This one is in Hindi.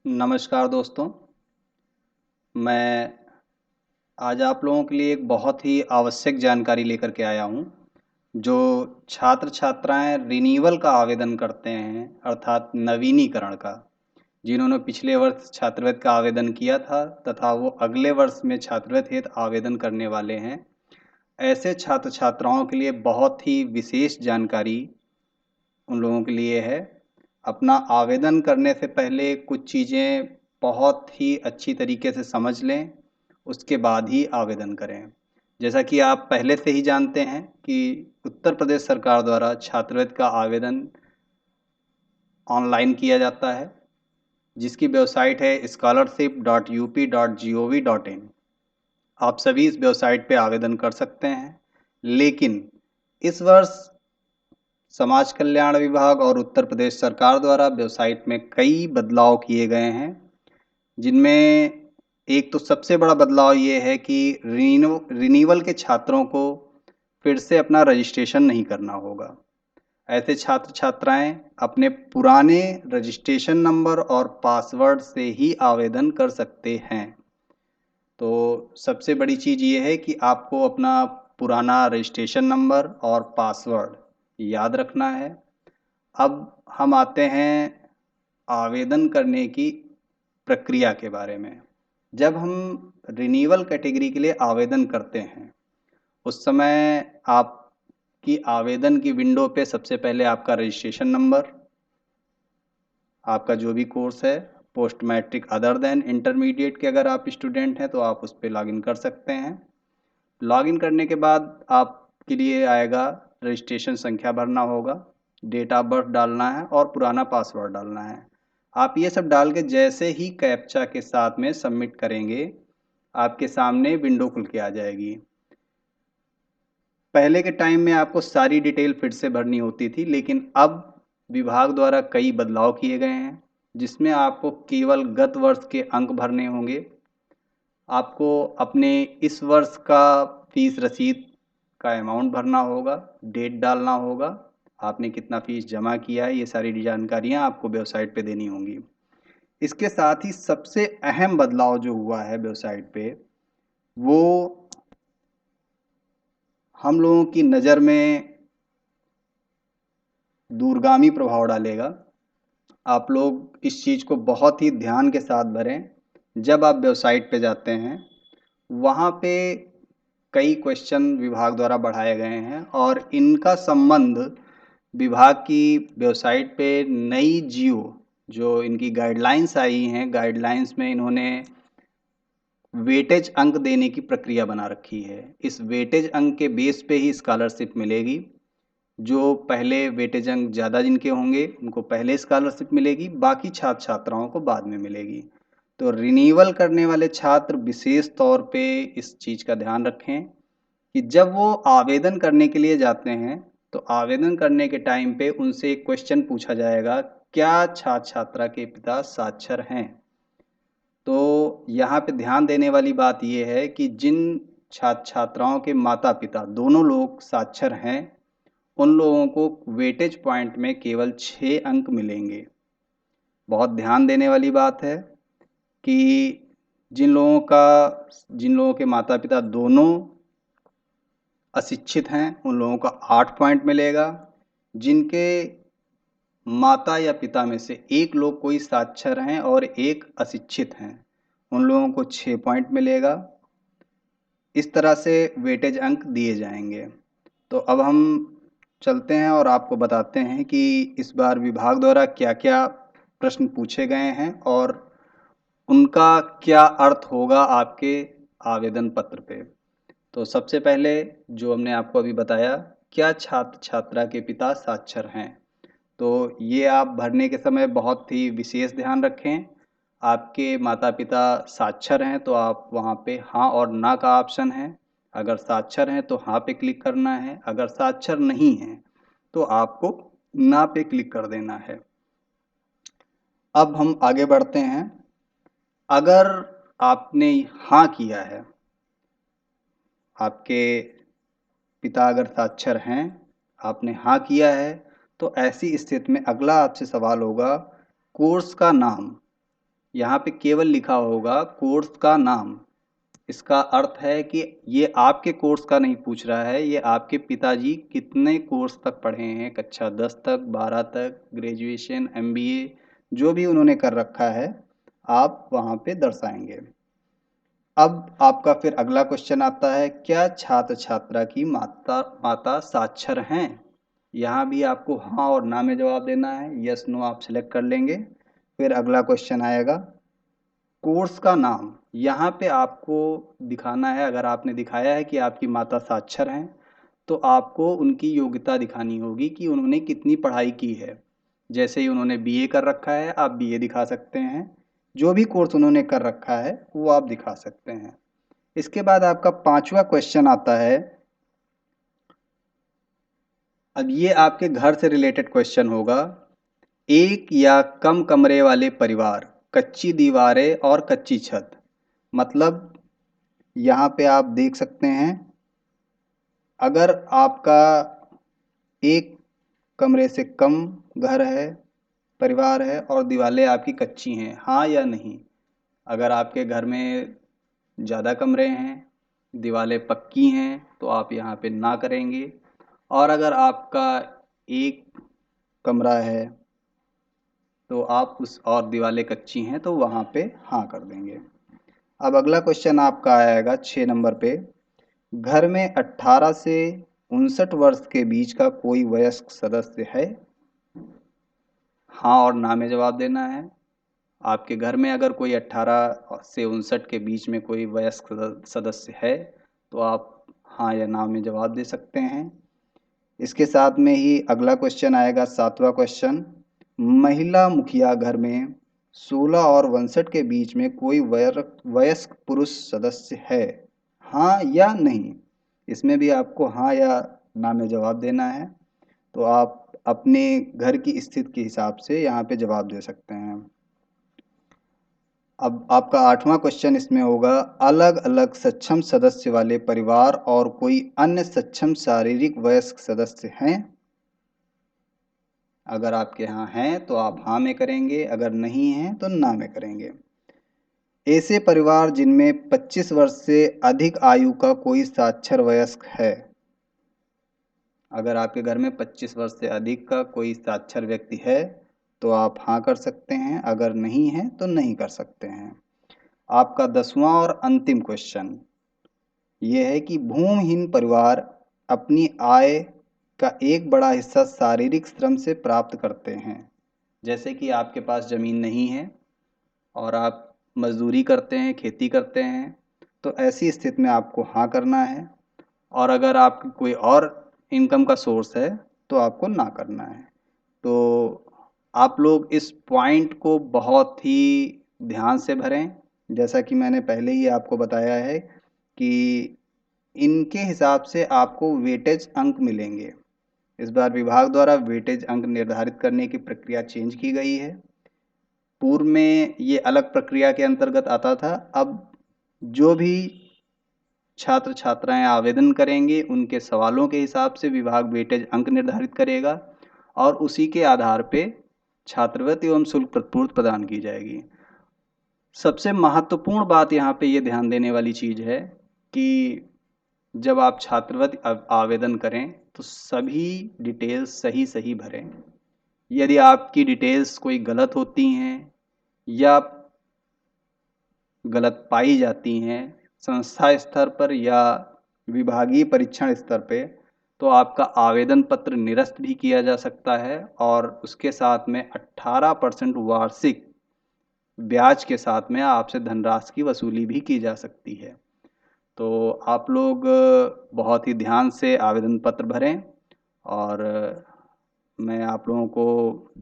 नमस्कार दोस्तों, मैं आज आप लोगों के लिए एक बहुत ही आवश्यक जानकारी लेकर के आया हूँ। जो छात्र-छात्राएँ रिन्यूअल का आवेदन करते हैं, अर्थात नवीनीकरण का, जिन्होंने पिछले वर्ष छात्रवृत्ति का आवेदन किया था तथा वो अगले वर्ष में छात्रवृत्ति हेतु आवेदन करने वाले हैं। ऐसे छात्र-छात्राओं के लिए बहुत ही विशेष जानकारी उन लोगों के लिए है। अपना आवेदन करने से पहले कुछ चीज़ें बहुत ही अच्छी तरीके से समझ लें, उसके बाद ही आवेदन करें। जैसा कि आप पहले से ही जानते हैं कि उत्तर प्रदेश सरकार द्वारा छात्रवृत्ति का आवेदन ऑनलाइन किया जाता है, जिसकी वेबसाइट है scholarship.up.gov.in। आप सभी इस वेबसाइट पे आवेदन कर सकते हैं, लेकिन इस वर्ष समाज कल्याण विभाग और उत्तर प्रदेश सरकार द्वारा वेबसाइट में कई बदलाव किए गए हैं, जिनमें एक तो सबसे बड़ा बदलाव ये है कि रिन्यूअल के छात्रों को फिर से अपना रजिस्ट्रेशन नहीं करना होगा। ऐसे छात्र-छात्राएँ अपने पुराने रजिस्ट्रेशन नंबर और पासवर्ड से ही आवेदन कर सकते हैं। तो सबसे बड़ी चीज़ ये है कि आपको अपना पुराना रजिस्ट्रेशन नंबर और पासवर्ड याद रखना है। अब हम आते हैं आवेदन करने की प्रक्रिया के बारे में। जब हम रिन्यूअल कैटेगरी के लिए आवेदन करते हैं, उस समय आपकी आवेदन की विंडो पे सबसे पहले आपका रजिस्ट्रेशन नंबर, आपका जो भी कोर्स है, post matric other than intermediate के अगर आप स्टूडेंट हैं तो आप उस पे लॉगिन कर सकते हैं। लॉगिन करने के बाद आपके लिए आएगा रजिस्ट्रेशन संख्या भरना होगा, डेट ऑफ बर्थ डालना है और पुराना पासवर्ड डालना है। आप ये सब डाल के जैसे ही कैप्चा के साथ में सबमिट करेंगे, आपके सामने विंडो खुल के आ जाएगी। पहले के टाइम में आपको सारी डिटेल फिर से भरनी होती थी, लेकिन अब विभाग द्वारा कई बदलाव किए गए हैं, जिसमें आपको केवल गत वर्ष के अंक भरने होंगे। आपको अपने इस वर्ष का फीस रसीद का अमाउंट भरना होगा, डेट डालना होगा, आपने कितना फीस जमा किया है, ये सारी जानकारियाँ आपको वेबसाइट पे देनी होंगी। इसके साथ ही सबसे अहम बदलाव जो हुआ है वेबसाइट पे, वो हम लोगों की नज़र में दूरगामी प्रभाव डालेगा। आप लोग इस चीज़ को बहुत ही ध्यान के साथ भरें। जब आप वेबसाइट पे जाते हैं, वहाँ पे कई क्वेश्चन विभाग द्वारा बढ़ाए गए हैं और इनका संबंध विभाग की वेबसाइट पे नई जियो जो इनकी गाइडलाइंस आई हैं, गाइडलाइंस में इन्होंने वेटेज अंक देने की प्रक्रिया बना रखी है। इस वेटेज अंक के बेस पे ही स्कॉलरशिप मिलेगी। जो पहले वेटेज अंक ज़्यादा जिनके होंगे उनको पहले स्कॉलरशिप मिलेगी, बाकी छात्र छात्राओं को बाद में मिलेगी। तो रिन्यूअल करने वाले छात्र विशेष तौर पे इस चीज़ का ध्यान रखें कि जब वो आवेदन करने के लिए जाते हैं, तो आवेदन करने के टाइम पे उनसे एक क्वेश्चन पूछा जाएगा, क्या छात्र छात्रा के पिता साक्षर हैं? तो यहाँ पे ध्यान देने वाली बात ये है कि जिन छात्र छात्राओं के माता पिता दोनों लोग साक्षर हैं, उन लोगों को वेटेज पॉइंट में केवल 6 अंक मिलेंगे। बहुत ध्यान देने वाली बात है कि जिन लोगों के माता पिता दोनों अशिक्षित हैं, उन लोगों का 8 पॉइंट मिलेगा। जिनके माता या पिता में से एक लोग कोई साक्षर हैं और एक अशिक्षित हैं, उन लोगों को 6 पॉइंट मिलेगा। इस तरह से वेटेज अंक दिए जाएंगे। तो अब हम चलते हैं और आपको बताते हैं कि इस बार विभाग द्वारा क्या-क्या प्रश्न पूछे गए हैं और उनका क्या अर्थ होगा आपके आवेदन पत्र पे। तो सबसे पहले जो हमने आपको अभी बताया, क्या छात्र छात्रा के पिता साक्षर हैं? तो ये आप भरने के समय बहुत ही विशेष ध्यान रखें। आपके माता पिता साक्षर हैं तो आप वहाँ पे हाँ और ना का ऑप्शन है। अगर साक्षर हैं तो हाँ पे क्लिक करना है, अगर साक्षर नहीं हैं तो आपको ना पे क्लिक कर देना है। अब हम आगे बढ़ते हैं। अगर आपने हाँ किया है, आपके पिता अगर साक्षर हैं, आपने हाँ किया है, तो ऐसी स्थिति में अगला आपसे सवाल होगा, कोर्स का नाम यहाँ पे केवल लिखा होगा कोर्स का नाम। इसका अर्थ है कि ये आपके कोर्स का नहीं पूछ रहा है, ये आपके पिताजी कितने कोर्स तक पढ़े हैं, कक्षा 10 तक, 12 तक, ग्रेजुएशन, एमबीए, जो भी उन्होंने कर रखा है आप वहाँ पे दर्शाएंगे। अब आपका फिर अगला क्वेश्चन आता है, क्या छात्र छात्रा की माता माता साक्षर हैं? यहाँ भी आपको हाँ और ना में जवाब देना है, यस नो आप सिलेक्ट कर लेंगे। फिर अगला क्वेश्चन आएगा, कोर्स का नाम। यहाँ पे आपको दिखाना है, अगर आपने दिखाया है कि आपकी माता साक्षर हैं तो आपको उनकी योग्यता दिखानी होगी कि उन्होंने कितनी पढ़ाई की है। जैसे ही उन्होंने बीए कर रखा है आप बीए दिखा सकते हैं, जो भी कोर्स उन्होंने कर रखा है वो आप दिखा सकते हैं। इसके बाद आपका पांचवा क्वेश्चन आता है, अब ये आपके घर से रिलेटेड क्वेश्चन होगा। एक या कम कमरे वाले परिवार, कच्ची दीवारें और कच्ची छत। मतलब यहाँ पे आप देख सकते हैं, अगर आपका एक कमरे से कम घर है, परिवार है और दीवारें आपकी कच्ची हैं, हाँ या नहीं? अगर आपके घर में ज़्यादा कमरे हैं, दीवारें पक्की हैं तो आप यहाँ पे ना करेंगे, और अगर आपका एक कमरा है तो आप उस और दीवारें कच्ची हैं तो वहाँ पे हाँ कर देंगे। अब अगला क्वेश्चन आपका आएगा 6 नंबर पे, घर में 18 से 59 वर्ष के बीच का कोई वयस्क सदस्य है? हाँ और ना में जवाब देना है। आपके घर में अगर कोई 18 से 59 के बीच में कोई वयस्क सदस्य है तो आप हाँ या ना में जवाब दे सकते हैं। इसके साथ में ही अगला क्वेश्चन आएगा 7वां क्वेश्चन, महिला मुखिया घर में 16 और 62 के बीच में कोई वयस्क पुरुष सदस्य है? हाँ या नहीं? इसमें भी आपको हाँ या ना में जवाब देना है, तो आप अपने घर की स्थिति के हिसाब से यहाँ पे जवाब दे सकते हैं। अब आपका 8वां क्वेश्चन इसमें होगा, अलग अलग सक्षम सदस्य वाले परिवार और कोई अन्य सक्षम शारीरिक वयस्क सदस्य हैं? अगर आपके यहाँ हैं तो आप हाँ में करेंगे, अगर नहीं हैं तो ना में करेंगे। ऐसे परिवार जिनमें 25 वर्ष से अधिक आयु का कोई साक्षर वयस्क है। अगर आपके घर में 25 वर्ष से अधिक का कोई साक्षर व्यक्ति है तो आप हाँ कर सकते हैं, अगर नहीं है तो नहीं कर सकते हैं। आपका 10वां और अंतिम क्वेश्चन ये है कि भूमिहीन परिवार अपनी आय का एक बड़ा हिस्सा शारीरिक श्रम से प्राप्त करते हैं। जैसे कि आपके पास ज़मीन नहीं है और आप मजदूरी करते हैं, खेती करते हैं, तो ऐसी स्थिति में आपको हाँ करना है, और अगर आपकी कोई और इनकम का सोर्स है तो आपको ना करना है। तो आप लोग इस पॉइंट को बहुत ही ध्यान से भरें। जैसा कि मैंने पहले ही आपको बताया है कि इनके हिसाब से आपको वेटेज अंक मिलेंगे। इस बार विभाग द्वारा वेटेज अंक निर्धारित करने की प्रक्रिया चेंज की गई है। पूर्व में ये अलग प्रक्रिया के अंतर्गत आता था, अब जो भी छात्र छात्राएं आवेदन करेंगे उनके सवालों के हिसाब से विभाग वेटेज अंक निर्धारित करेगा और उसी के आधार पे छात्रवृत्ति एवं शुल्क प्रतिपूर्ति प्रदान की जाएगी। सबसे महत्वपूर्ण बात यहाँ पे ये ध्यान देने वाली चीज़ है कि जब आप छात्रवृत्ति आवेदन करें तो सभी डिटेल्स सही सही भरें। यदि आपकी डिटेल्स कोई गलत होती हैं या गलत पाई जाती हैं संस्था स्तर पर या विभागीय परीक्षण स्तर पे, तो आपका आवेदन पत्र निरस्त भी किया जा सकता है और उसके साथ में 18% वार्षिक ब्याज के साथ में आपसे धनराशि की वसूली भी की जा सकती है। तो आप लोग बहुत ही ध्यान से आवेदन पत्र भरें, और मैं आप लोगों को